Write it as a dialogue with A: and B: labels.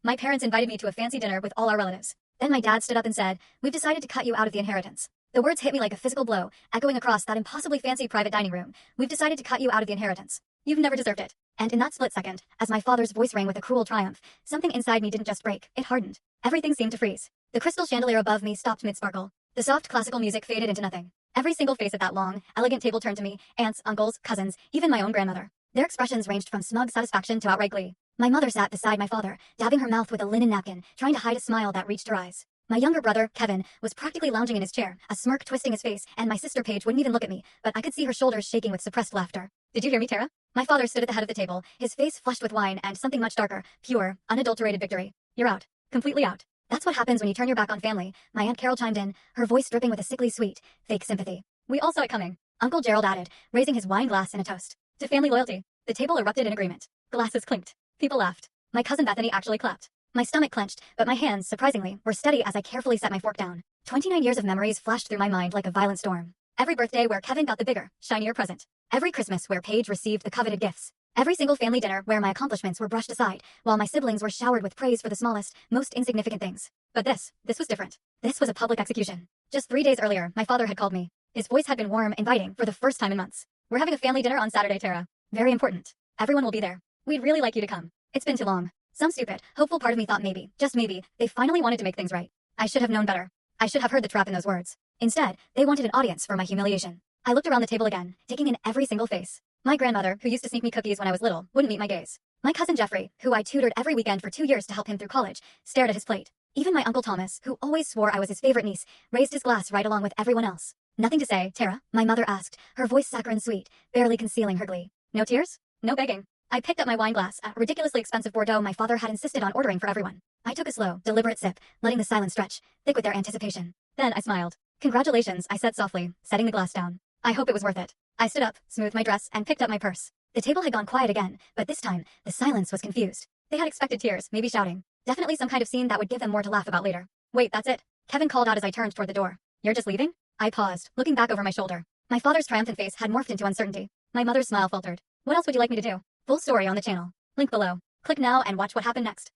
A: My parents invited me to a fancy dinner with all our relatives. Then my dad stood up and said, "We've decided to cut you out of the inheritance." The words hit me like a physical blow, echoing across that impossibly fancy private dining room. "We've decided to cut you out of the inheritance. You've never deserved it." And in that split second, as my father's voice rang with a cruel triumph, something inside me didn't just break, it hardened. Everything seemed to freeze. The crystal chandelier above me stopped mid-sparkle. The soft classical music faded into nothing. Every single face at that long, elegant table turned to me, aunts, uncles, cousins, even my own grandmother. Their expressions ranged from smug satisfaction to outright glee. My mother sat beside my father, dabbing her mouth with a linen napkin, trying to hide a smile that reached her eyes. My younger brother, Kevin, was practically lounging in his chair, a smirk twisting his face, and my sister Paige wouldn't even look at me, but I could see her shoulders shaking with suppressed laughter. "Did you hear me, Tara?" My father stood at the head of the table, his face flushed with wine and something much darker, pure, unadulterated victory. "You're out. Completely out. That's what happens when you turn your back on family," my Aunt Carol chimed in, her voice dripping with a sickly sweet, fake sympathy. "We all saw it coming," Uncle Gerald added, raising his wine glass in a toast. "To family loyalty." The table erupted in agreement. Glasses clinked. People laughed. My cousin Bethany actually clapped. My stomach clenched, but my hands, surprisingly, were steady as I carefully set my fork down. 29 years of memories flashed through my mind like a violent storm. Every birthday where Kevin got the bigger, shinier present. Every Christmas where Paige received the coveted gifts. Every single family dinner where my accomplishments were brushed aside, while my siblings were showered with praise for the smallest, most insignificant things. But this was different. This was a public execution. Just 3 days earlier, my father had called me. His voice had been warm, inviting, for the first time in months. "We're having a family dinner on Saturday, Tara. Very important. Everyone will be there. We'd really like you to come. It's been too long." Some stupid, hopeful part of me thought maybe, just maybe, they finally wanted to make things right. I should have known better. I should have heard the trap in those words. Instead, they wanted an audience for my humiliation. I looked around the table again, taking in every single face. My grandmother, who used to sneak me cookies when I was little, wouldn't meet my gaze. My cousin Jeffrey, who I tutored every weekend for 2 years to help him through college, stared at his plate. Even my Uncle Thomas, who always swore I was his favorite niece, raised his glass right along with everyone else. "Nothing to say, Tara?" my mother asked, her voice saccharine sweet, barely concealing her glee. "No tears? No begging." I picked up my wine glass, a ridiculously expensive Bordeaux my father had insisted on ordering for everyone. I took a slow, deliberate sip, letting the silence stretch, thick with their anticipation. Then I smiled. "Congratulations," I said softly, setting the glass down. "I hope it was worth it." I stood up, smoothed my dress, and picked up my purse. The table had gone quiet again, but this time, the silence was confused. They had expected tears, maybe shouting. Definitely some kind of scene that would give them more to laugh about later. "Wait, that's it," Kevin called out as I turned toward the door. "You're just leaving?" I paused, looking back over my shoulder. My father's triumphant face had morphed into uncertainty. My mother's smile faltered. "What else would you like me to do?" Full story on the channel. Link below. Click now and watch what happened next.